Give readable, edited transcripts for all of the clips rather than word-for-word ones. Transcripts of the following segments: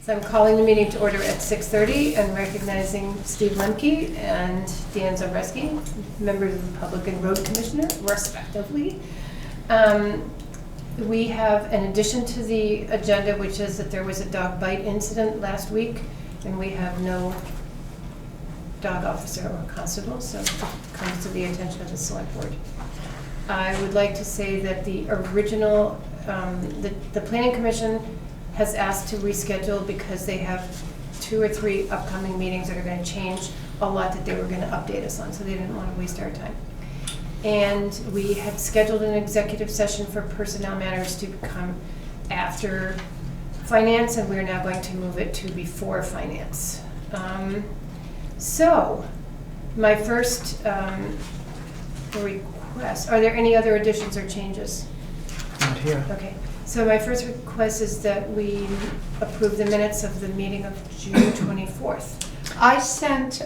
So I'm calling the meeting to order at 6:30 and recognizing Steve Lemke and Dan Zabreski, members of the Public and Road Commissioner, respectively. We have an addition to the agenda, which is that there was a dog bite incident last week, and we have no dog officer or constable, so it comes to the attention of the select board. I would like to say that the original, the planning commission has asked to reschedule because they have 2 or 3 upcoming meetings that are going to change a lot that they were going to update us on, so they didn't want to waste our time. And we had scheduled an executive session for personnel matters to come after finance, and we're now going to move it to before finance. So, my first request, are there any other additions or changes? Not here. Okay, so my first request is that we approve the minutes of the meeting of June 24th. I sent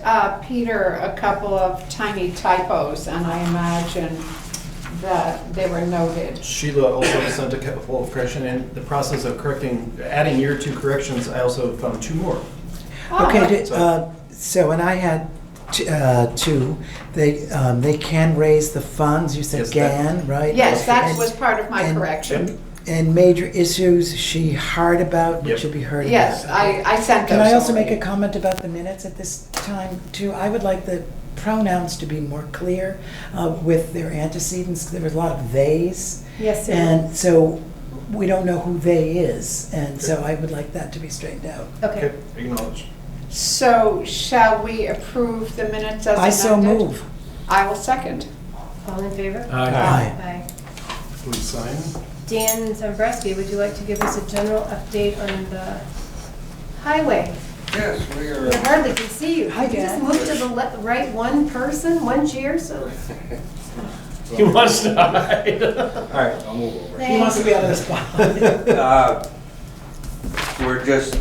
Peter a couple of tiny typos, and I imagine that they were noted. Sheila also sent a couple of corrections. In the process of adding your 2 corrections, I also found 2 more. Okay, so and I had 2. They can raise the funds. You said Yes, right? Yes, that was part of my and- correction. And major issues she heard about, Yep. should be heard Yes, about. I sent those. Can I also make already. a comment about the minutes at this time too? I would like the pronouns to be more clear with their antecedents. There was a lot of theys. Yes, sir. And so we don't know who they is. And so I would like that to be straightened out. Okay. Okay, acknowledged. So shall we approve the minutes as amended? I so move. I will second. All in favor? Aye. Aye. Please sign. Dan Zabreski, would you like to give us a general update on the highway? Yes, we are. We hardly can see you. Hi, Can you just Dan. move to the right one person, one chair, so. He wants to hide. All right, I'll move over. He wants to be out of the spot. We're just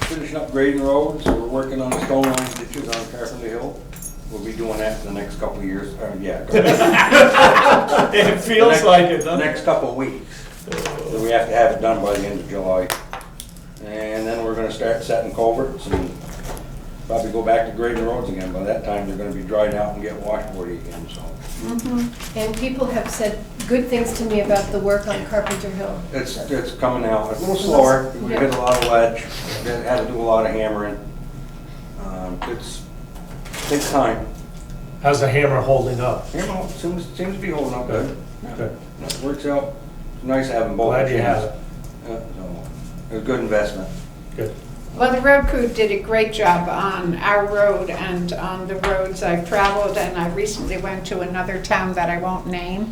finishing up grading roads. We're working on the stone line ditches on Carpenter Hill. We'll be doing that for the next couple of years. It feels like it, doesn't it? Next couple of weeks. So we have to have it done by the end of July. And then we're gonna start setting culverts and probably go back to grading roads again. By that time, they're gonna be dried out and get washboardy again, so. And people have said good things to me about the work on Carpenter Hill. It's coming out. It's a little slower. We hit a lot of ledge. Had to do a lot of hammering. Takes time. How's the hammer holding up? Hammer seems to be holding up good. Good. It works out. It's nice having both. Glad you have machines. it. Yeah, so, it was a good investment. Good. Well, the road crew did a great job on our road and on the roads I've traveled, and I recently went to another town that I won't name,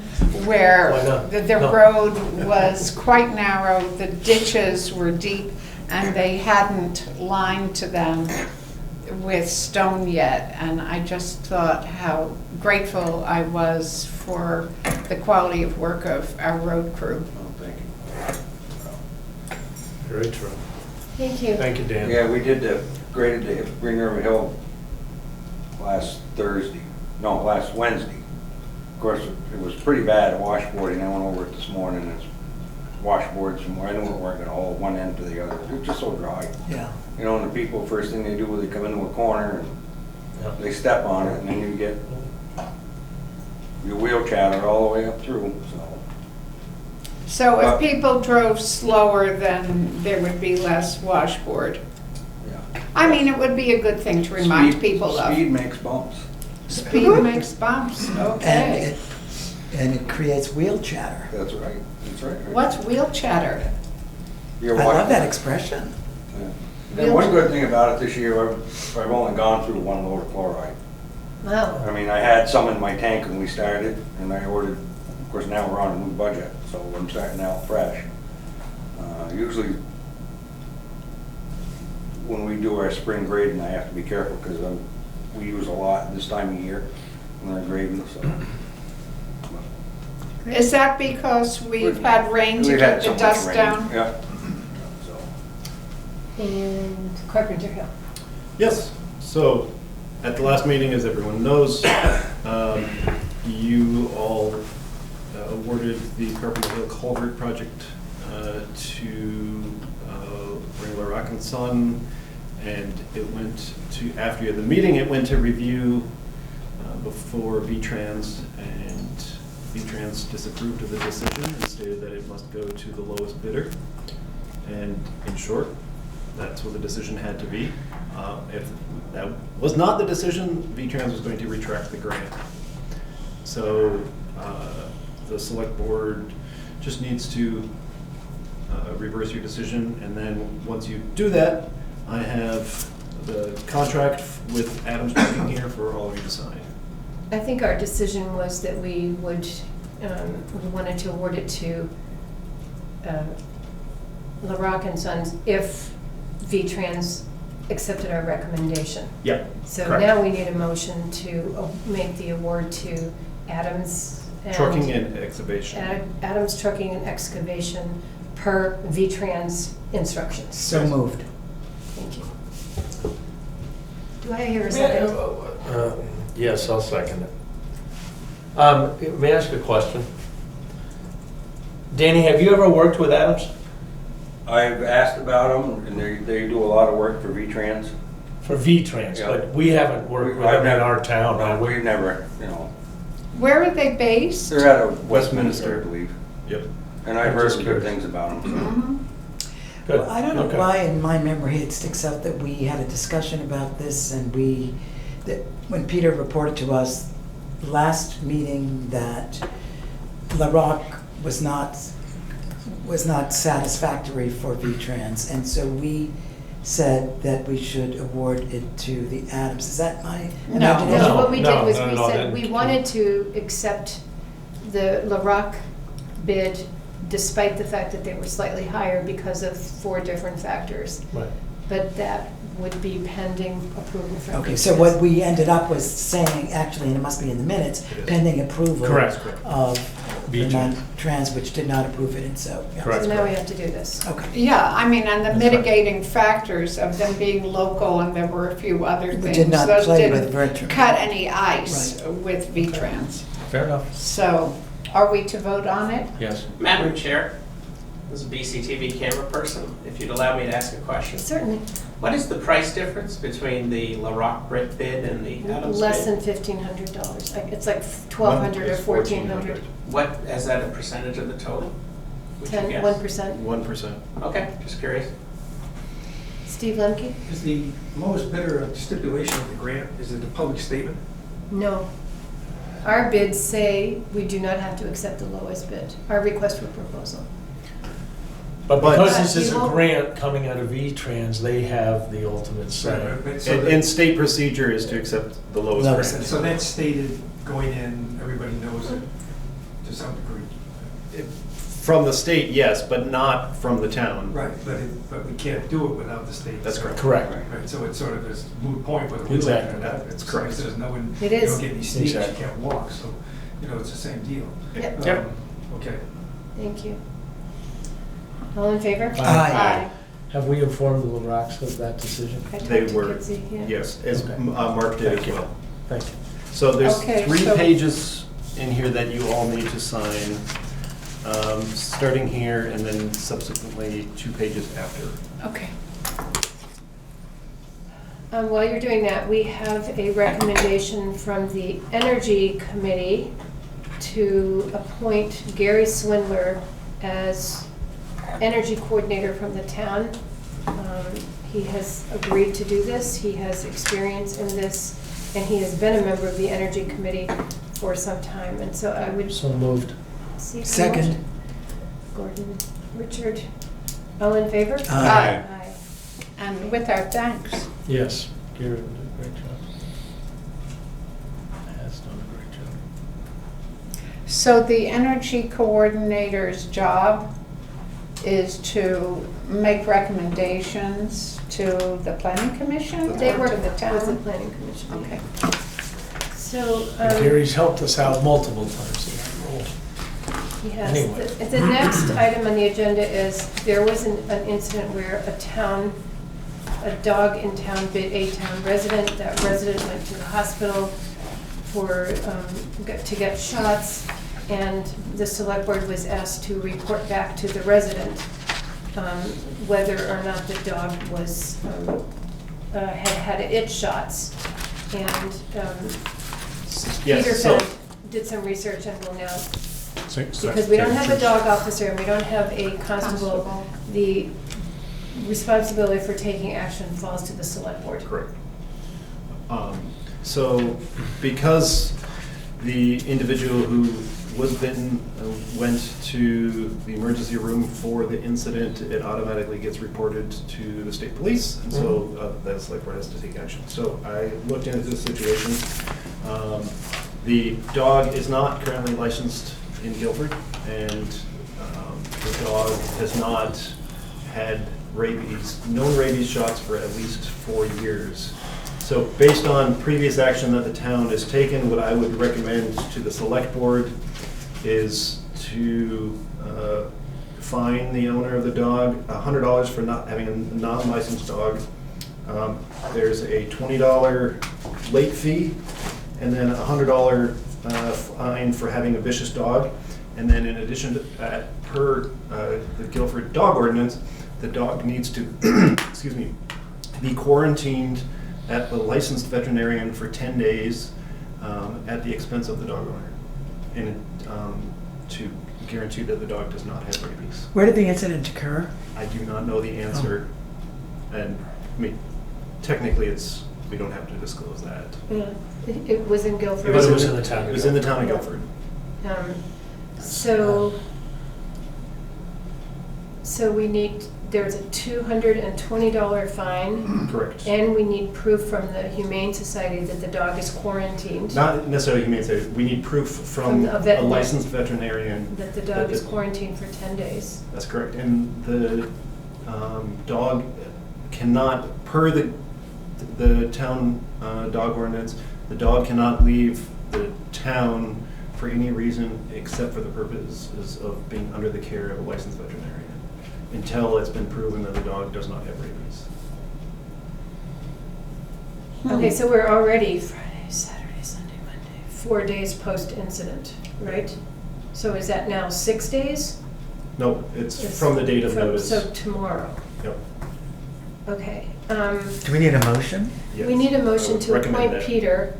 where Why not? the No. road was quite narrow, the ditches were deep, and they hadn't lined to them with stone yet, and I just thought how grateful I was for the quality of work of our road crew. Oh, thank you. Very true. Thank you. Thank you, Dan. Yeah, we graded the Green River Hill last Wednesday. Of course, it was pretty bad washboarding. I went over it this morning. It's washboards from where I knew it weren't gonna hold one end to the other. It was just so dry. Yeah. You know, and the people, first thing they do is they come into a corner and Yeah. they step on it, and then you get your wheel chattered all the way up through, so. So if people drove slower, then there would be less washboard. Yeah. I mean, it would be a good thing to remind Speed- people of. Speed makes bumps. Speed makes bumps, okay. And it creates wheel chatter. That's right, that's right. What's wheel chatter? Your I love that wash- expression. Yeah. And one good thing about it this year, I've only gone through 1 load of chloride. Wow. I mean, I had some in my tank when we started, and I ordered, of course, now we're on a new budget, so I'm starting out fresh. Usually, when we do our spring grading, I have to be careful, because we use a lot this time of year when we're grading, so. Is that because we've had rain to We've had keep so the much dust rain. down? Yeah. So. And Carpenter Hill. Yes, so at the last meeting, as everyone knows, you all awarded the Carpenter Hill Culvert project to Wrangler Rock and Sun, and it went to, after the meeting, it went to review before V-Trans, and V-Trans disapproved of the decision and stated that it must go to the lowest bidder. And in short, that's what the decision had to be. If that was not the decision, V-Trans was going to retract the grant. So the select board just needs to reverse your decision, and then once you do that, I have the contract with Adams Trucking here for all of you to sign. I think our decision was that we would, we wanted to award it to LaRock and Sons if V-Trans accepted our recommendation. Yep. So correct. now we need a motion to make the award to Adams and Trucking and excavation. Adams Trucking and Excavation per V-Trans instructions. So moved. Thank you. Do I hear a second? Yes, I'll second it. May I ask a question? Danny, have you ever worked with Adams? I've asked about them, and they do a lot of work for V-Trans. For V-Trans, Yeah. but we haven't worked with them in our town. have we? We've never, Where are they based? they're out of Westminster, I believe, Yep. and I've I'm heard just some good curious. things about them. Mhm. Good. Well, I don't know Okay. why in my memory it sticks out that we had a discussion about this and that when Peter reported to us last meeting that LaRock was not satisfactory for V-Trans, and so we said that we should award it to the Adams. Is that my imagination? No, what we did was no, we no, said then- we wanted to accept the LaRock bid despite the fact that they were slightly higher because of 4 different factors. Right. But that would be pending approval from Okay, V-Trans. so what we ended up was saying, actually, and it must be in the minutes, It is. pending approval Correct. of V-Trans. Trans, which did not approve it, and so, yeah. Correct. So now we have to do this. Okay. Yeah, I mean, and the That's right. mitigating factors of them being local, and there were a few other We things. did not Those play didn't with Virtue. cut any ice with V-Trans. Fair enough. So, are we to vote on it? Yes. Madam Chair, this is a BCTV camera person. If you'd allow me to ask a question. Certainly, What is the price difference between the LaRock brick bid and the Adams less bid? than $1,500. It's like $1,200 or $1,400. What, is that a percentage of the total? Would you guess? 1%. 1%. Okay, just curious. Steve Lemke? Is the lowest bidder a stipulation of the grant? Is it a public statement? No. Our bids say we do not have to accept the lowest bid, our request for proposal. But But- because this is a You won't- grant coming out of V-Trans, they have the ultimate say. But so And state procedure is to accept the lowest Lowest. grant. so that's stated going in, everybody knows it to some degree. From the state, yes, but not from the town. Right, but we can't do it without the state. That's correct. Correct. Right, so it's sort of this moot point whether we like it Exactly. or not. If That's somebody correct. says no one, It you is. don't get any steps, you Exactly. can't walk, so, it's the same deal. Yep. Yep. Okay. Thank you. All in favor? Aye. Have we informed the LaRocks of that decision? I talked They to were, Kitsy, yeah. yes, as Okay. Mark did Thank as you. well. Thank you. So there's Okay, 3 so- pages in here that you all need to sign, starting here and then subsequently 2 pages after. Okay. While you're doing that, we have a recommendation from the Energy Committee to appoint Gary Swindler as energy coordinator from the town. He has agreed to do this, he has experience in this, and he has been a member of the Energy Committee for some time, and so I would So moved. seek a Second. motion. Gordon, Richard, all in favor? Aye. Aye. And with our thanks. Yes. Gary did a great job. Has done a great job. So the energy coordinator's job is to make recommendations to the planning commission They or work to the with the town? planning commission. Okay. So, Gary's helped us out multiple times in that role. he has, Anyway. the next item on the agenda is, there was an incident where a dog in town bit a town resident. That resident went to the hospital to get shots, and the select board was asked to report back to the resident whether or not the dog was, had itch shots. And Yes, Peter so- did some research and will now, So- because we don't have a dog officer and we don't have a constable, Constable. the responsibility for taking action falls to the select board. Correct. So because the individual who was bitten went to the emergency room for the incident, it automatically gets reported to the state police, and so the select board has to take action. So I looked into the situation. The dog is not currently licensed in Guilford, and the dog has not had known rabies shots for at least 4 years. So based on previous action that the town has taken, what I would recommend to the select board is to fine the owner of the dog $100 for not having a non-licensed dog. There's a $20 late fee, and then a $100 fine for having a vicious dog. And then in addition to that, per the Guilford dog ordinance, the dog needs to, excuse me, be quarantined at the licensed veterinarian for 10 days at the expense of the dog owner, and to guarantee that the dog does not have rabies. Where did the incident occur? I do not know the answer, and I mean, technically we don't have to disclose that. Yeah, it was in Guilford. But it was in the town of It was in the town of Guilford. Guilford. So we need, there's a $220 fine, Correct. and we need proof from the Humane Society that the dog is quarantined, Not necessarily humane society, we need proof from From a a vet- licensed veterinarian. that the dog is the- quarantined for 10 days. That's correct, and the dog cannot, per the town dog ordinance, the dog cannot leave the town for any reason except for the purposes of being under the care of a licensed veterinarian, until it's been proven that the dog does not have rabies. Okay, so we're already Friday, Saturday, Sunday, Monday, 4 days post-incident, right? So is that now 6 days? No, it's It's from the date of from- notice. So tomorrow, Yep. okay. Do we need a motion? We need a motion Yes, I to would recommend appoint that. Peter,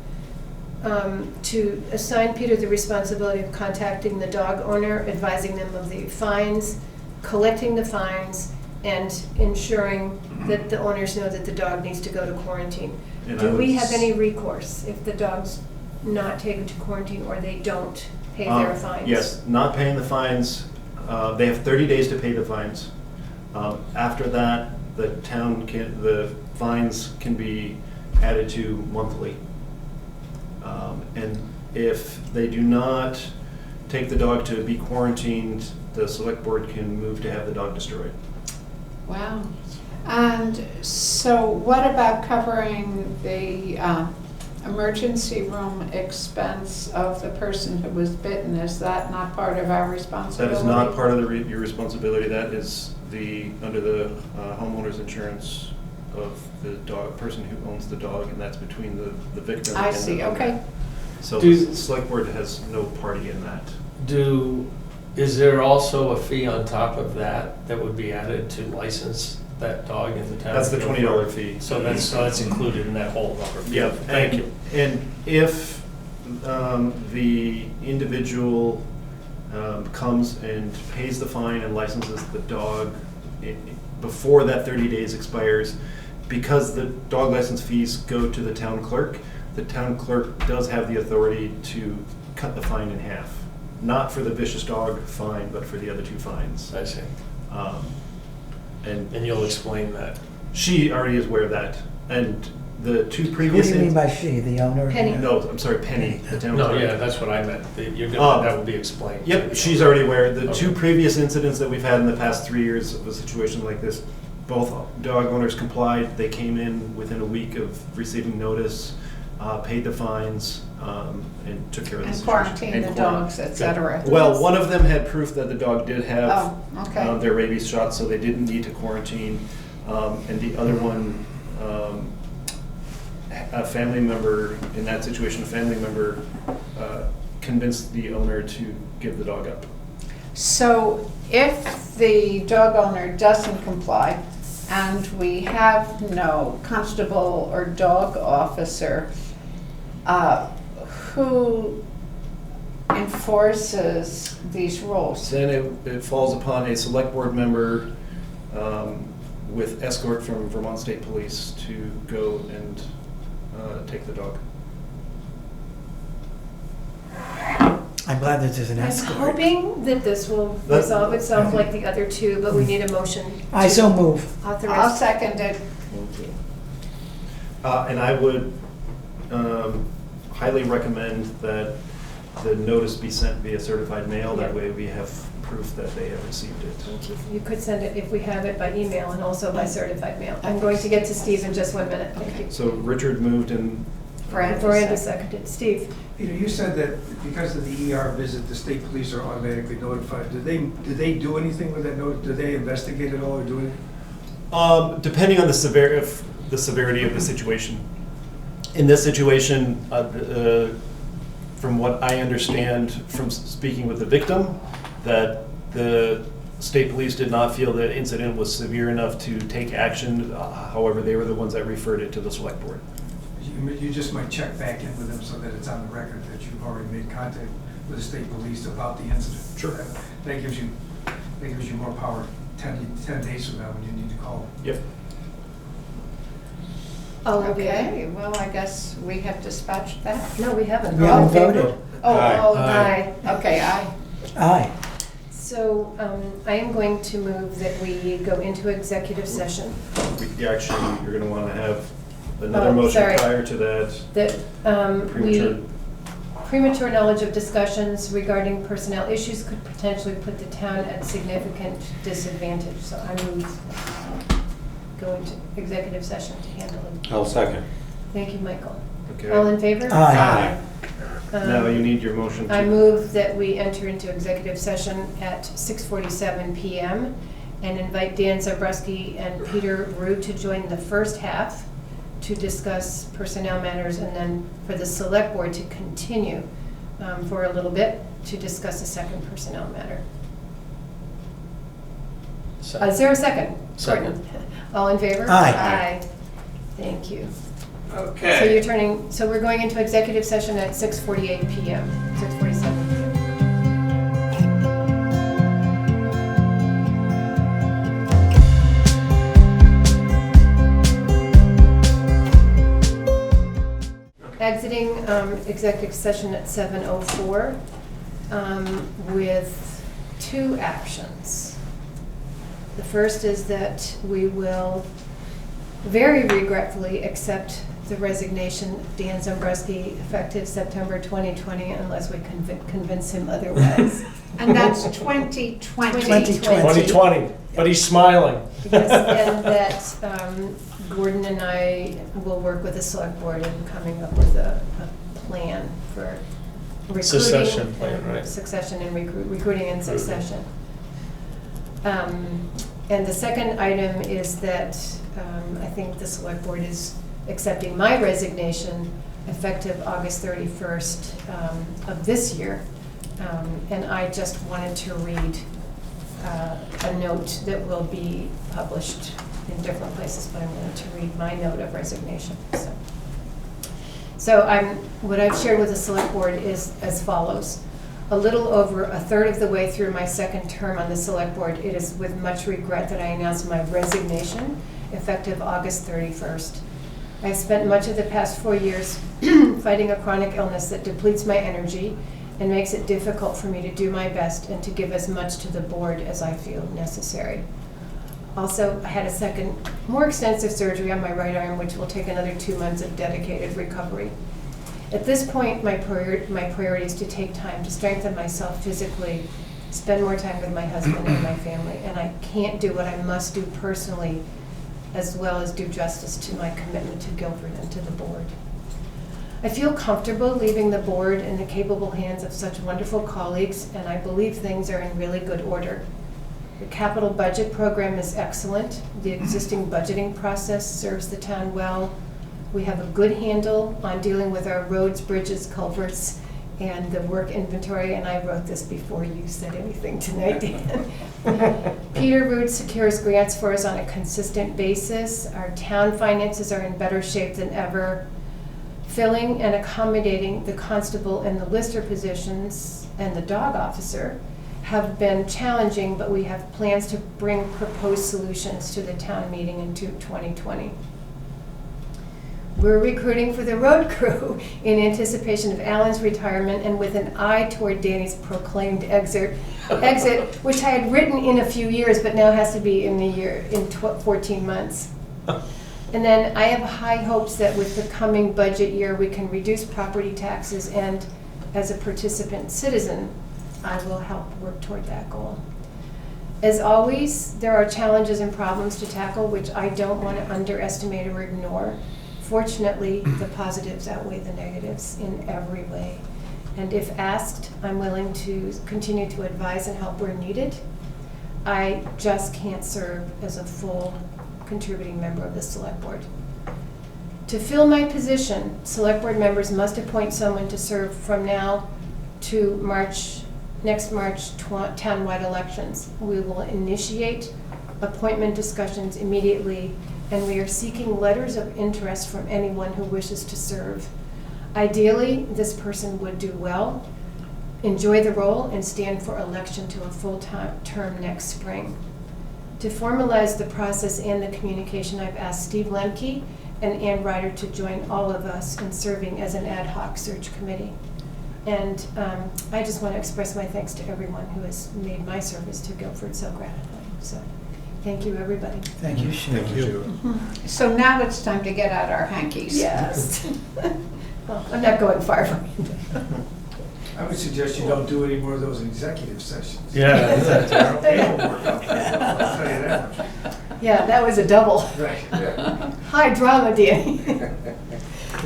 to assign Peter the responsibility of contacting the dog owner, advising them of the fines, collecting the fines, and ensuring that the owners know that the dog needs to go to quarantine. And I Do we would have any recourse if the dog's not taken to quarantine or they don't pay their fines? Yes, not paying the fines, they have 30 days to pay the fines. After that, the fines can be added to monthly. And if they do not take the dog to be quarantined, the select board can move to have the dog destroyed. Wow. And so what about covering the emergency room expense of the person who was bitten? Is that not part of our That responsibility? is not part of your responsibility, that is under the homeowner's insurance of the person who owns the dog, and that's between the victim and I the see, owner. okay. So Do- the select board has no party in that. Is there also a fee on top of that that would be added to license that dog in the town? That's the of Guilford? $20 fee. So that's included in that whole number. Yeah, Thank you. And if the individual comes and pays the fine and licenses the dog before that 30 days expires, because the dog license fees go to the town clerk does have the authority to cut the fine in half. Not for the vicious dog fine, but for the other 2 fines. I see. And And you'll explain that. she already is aware of that. And the 2 What previous... do you mean by she, the owner? Penny. No, I'm sorry, Penny, the town No, clerk. yeah, that's what I meant. You're Oh. gonna, that will be explained. Yep, she's already aware. The Okay. 2 previous incidents that we've had in the past 3 years of a situation like this, both dog owners complied. They came in within a week of receiving notice, paid the fines, and took care of the And situation. quarantine the And dogs, et cetera. Well, one of them had proof that the dog did have Oh, okay. their rabies shot, so they didn't need to quarantine. And the other one, a family member, in that situation, a family member convinced the owner to give the dog up. So if the dog owner doesn't comply and we have no constable or dog officer, who enforces these rules? Then it falls upon a select board member with escort from Vermont State Police to go and take the dog. I'm glad that there's an I'm escort. hoping that this will resolve itself like the other two, but we need a motion. I to so move. Authorize. I'll second it. Thank you. And I would highly recommend that the notice be sent via certified mail. That way we have proof that they have received it. Thank you. You could send it, if we have it, by email and also by certified mail. I'm going to get to Steve in just 1 minute. Thank you. So Richard moved and Miranda seconded. Steve? Peter, you said that because of the ER visit, the state police are automatically notified. Did they do anything with that note? Did they investigate it all or do it? depending on the severity of the situation. In this situation, from what I understand from speaking with the victim, that the state police did not feel the incident was severe enough to take action. However, they were the ones that referred it to the select board. You just might check back in with them so that it's on the record that you've already made contact with the state police about the incident. Sure. That gives you more power 10 days from now when you need to call. Yep. Okay, well, I guess we have dispatched that. No, we haven't. We All in haven't favor? voted. Oh, Aye. okay, aye. Aye. So I am going to move that we go into executive session. Actually, you're going to want to have another Oh, motion sorry. prior to that. That Premature. premature knowledge of discussions regarding personnel issues could potentially put the town at significant disadvantage. So I move go into executive session to handle it. I'll second. Thank you, Michael. Okay. All in favor? Aye. Now you need your motion to. I move that we enter into executive session at 6:47 PM and invite Dan Zabreski and Peter Rue to join the first half to discuss personnel matters, and then for the select board to continue for a little bit to discuss a second personnel matter. Is there a second? Second. Gordon? All in favor? Aye. Aye. Thank you. So Okay. you're turning, so we're going into executive session at 6:48 PM, 6:47 PM. Exiting executive session at 7:04 with two actions. The first is that we will very regretfully accept the resignation of Dan Zabreski effective September 2020 unless we convince him otherwise. And that's 2020. 2020, but he's smiling. Yes, and that Gordon and I will work with the select board in coming up with a plan for recruiting. Succession plan, and right. Succession and recruiting and succession. And the second item is that I think the select board is accepting my resignation effective August 31st of this year. And I just wanted to read a note that will be published in different places, but I wanted to read my note of resignation. So what I've shared with the select board is as follows. A little over a third of the way through my second term on the select board, it is with much regret that I announce my resignation effective August 31st. I've spent much of the past 4 years fighting a chronic illness that depletes my energy and makes it difficult for me to do my best and to give as much to the board as I feel necessary. Also, I had a second, more extensive surgery on my right arm, which will take another 2 months of dedicated recovery. At this point, my priority is to take time to strengthen myself physically, spend more time with my husband and my family, and I can't do what I must do personally, as well as do justice to my commitment to Guilford and to the board. I feel comfortable leaving the board in the capable hands of such wonderful colleagues, and I believe things are in really good order. The capital budget program is excellent. The existing budgeting process serves the town well. We have a good handle on dealing with our roads, bridges, culverts, and the work inventory, and I wrote this before you said anything tonight, Dan. Peter Root secures grants for us on a consistent basis. Our town finances are in better shape than ever. Filling and accommodating the constable and the lister positions and the dog officer have been challenging, but we have plans to bring proposed solutions to the town meeting in 2020. We're recruiting for the road crew in anticipation of Alan's retirement and with an eye toward Danny's proclaimed exit, which I had written in a few years, but now has to be in 14 months. And then I have high hopes that with the coming budget year, we can reduce property taxes, and as a participant citizen, I will help work toward that goal. As always, there are challenges and problems to tackle, which I don't want to underestimate or ignore. Fortunately, the positives outweigh the negatives in every way. And if asked, I'm willing to continue to advise and help where needed. I just can't serve as a full contributing member of the select board. To fill my position, select board members must appoint someone to serve from now to next March townwide elections. We will initiate appointment discussions immediately, and we are seeking letters of interest from anyone who wishes to serve. Ideally, this person would do well, enjoy the role, and stand for election to a full-time term next spring. To formalize the process and the communication, I've asked Steve Lemke and Ann Ryder to join all of us in serving as an ad hoc search committee. And I just want to express my thanks to everyone who has made my service to Guilford so gratifying. So, thank you, everybody. Thank you, Sheila. Thank you. So now it's time to get out our hankies. Yes. Well, I'm not going far from you. I would suggest you don't do any more of those executive sessions. Yeah, is that terrible? They don't work out very well, I'll tell you that much. Yeah, that was a double. Right, yeah. High drama, Danny.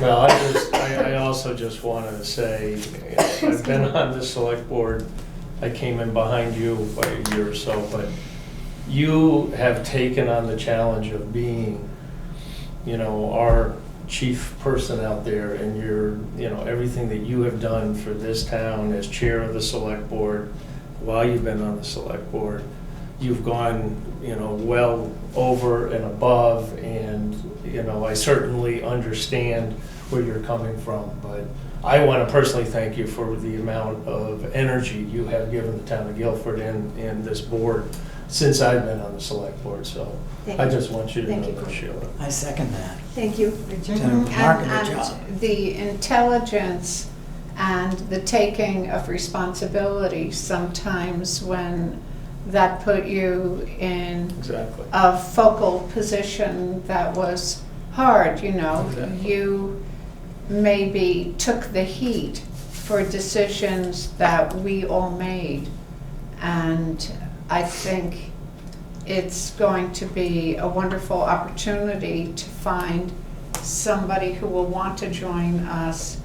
Well, I also just want to say, I've been on the select board, I came in behind you by a year or so, but you have taken on the challenge of being, our chief person out there, and everything that you have done for this town as chair of the select board, while you've been on the select board, you've gone, well over and above, and, I certainly understand where you're coming from, but I want to personally thank you for the amount of energy you have given the town of Guilford and this board since I've been on the select board, so Thank I you. just want you to Thank know you. that, Sheila. I second that. Thank you. You've done a remarkable job. And the intelligence and the taking of responsibility sometimes when that put you in Exactly. a focal position that was hard, Exactly. You maybe took the heat for decisions that we all made. And I think it's going to be a wonderful opportunity to find somebody who will want to join us,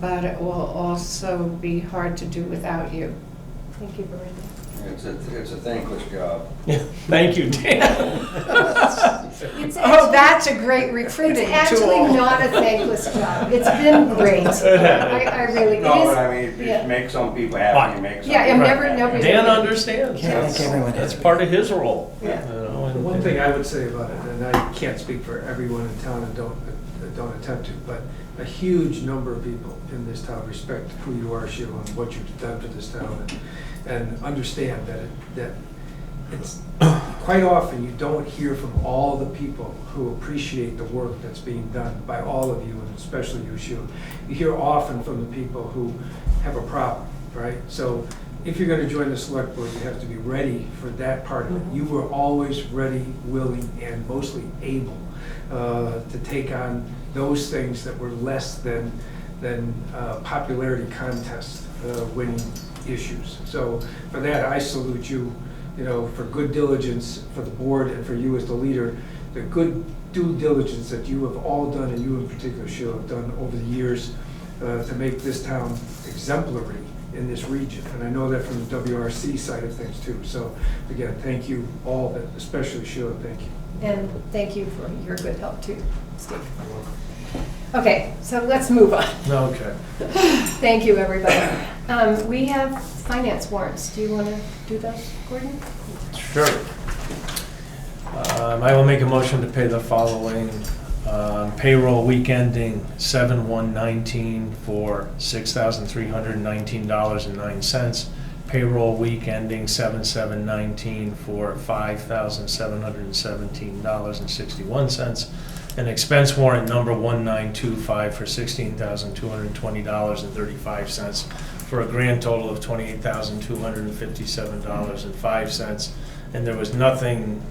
but it will also be hard to do without you. Thank you, Belinda. It's a thankless job. Yeah, thank you, Dan. It's Oh, that's a great recruiting It's actually tool. not a thankless job. It's been great. I really, it No, is. but I mean, yeah. you make some people happy, you make some. Yeah, I'm people never- happy. nobody- Dan understands. Can't make everyone That's happy. part of his role. Yeah. The one thing I would say about it, and I can't speak for everyone in town and don't attempt to, but a huge number of people in this town respect who you are, Sheila, and what you've done for this town, and understand that it's quite often you don't hear from all the people who appreciate the work that's being done by all of you, and especially you, Sheila. You hear often from the people who have a problem, right? So if you're gonna join the select board, you have to be ready for that part of it. You were always ready, willing, and mostly able to take on those things that were less than popularity contest winning issues. So for that, I salute you, for good diligence for the board and for you as the leader, the good due diligence that you have all done, and you in particular, Sheila, have done over the years to make this town exemplary in this region. And I know that from the WRC side of things too. So again, thank you all, but especially Sheila, thank you. And thank you for your good help too, Steve. Okay, so let's move on. Okay. Thank you, everybody. We have finance warrants. Do you want to do those, Gordon? Sure. I will make a motion to pay the following payroll week ending 7/1/19 for $6,319.09. Payroll week ending 7/7/19 for $5,717.61. And expense warrant number 1925 for $16,220.35 for a grand total of $28,257.05. And there was nothing,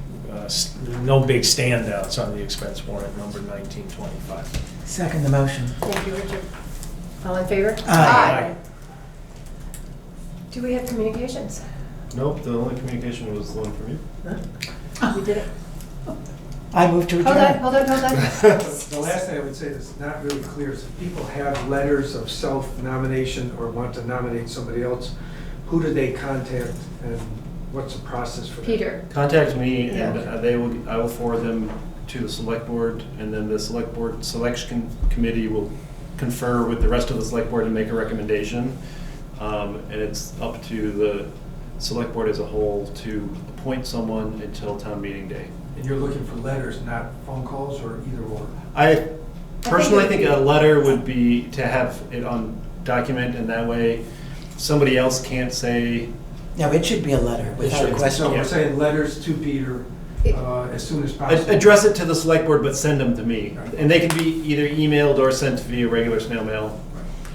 no big standouts on the expense warrant number 1925. Second the motion. Thank you, Richard. All in favor? Aye. Do we have communications? Nope, the only communication was the one from you. We did it. I move to Hold adjourn. on, hold on, hold on. The last thing I would say that's not really clear is if people have letters of self-nomination or want to nominate somebody else, who do they contact and what's the process for that? Peter. Contact me and Yeah. I will forward them to the select board, and then the select board selection committee will confer with the rest of the select board and make a recommendation. And it's up to the select board as a whole to appoint someone until town meeting day. And you're looking for letters, not phone calls or either or? I personally think a letter would be to have it on document, and that way somebody else can't say, No, it should be a letter without a should. question. So we're saying letters to Peter as soon as possible. address it to the select board, but send them to me. And they can be either emailed or sent via regular snail mail.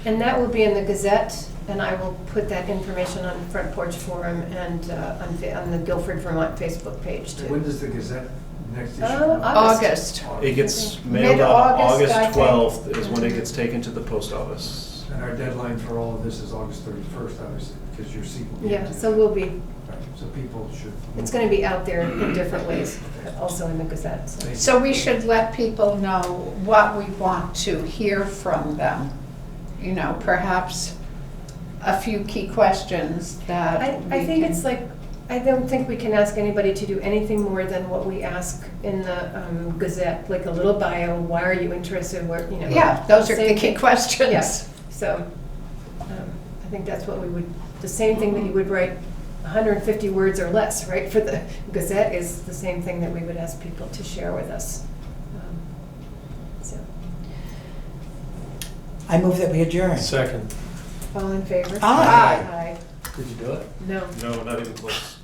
And that will be in the Gazette, and I will put that information on Front Porch Forum and on the Guilford, Vermont Facebook page And when too. does the Gazette next issue come out? August. It gets mailed out Mid-August, I August think. 12th is when it gets taken to the post office. And our deadline for all of this is August 31st, obviously, because your seat will be. Yeah, empty. so we'll be, Right, so people should. it's going to be out there in different ways, also in the Gazette. So. So we should let people know what we want to hear from them. You know, perhaps a few key questions that I we think can- it's like, I don't think we can ask anybody to do anything more than what we ask in the Gazette, like a little bio, why are you interested, where, you know. Yeah, those are the Same key thing. questions. Yes, so I think that's what we would, the same thing that you would write 150 words or less, right, for the Gazette is the same thing that we would ask people to share with us. So, I move that we adjourn. Second. all in favor? Aye. Aye. Did you do it? No. No, not even close.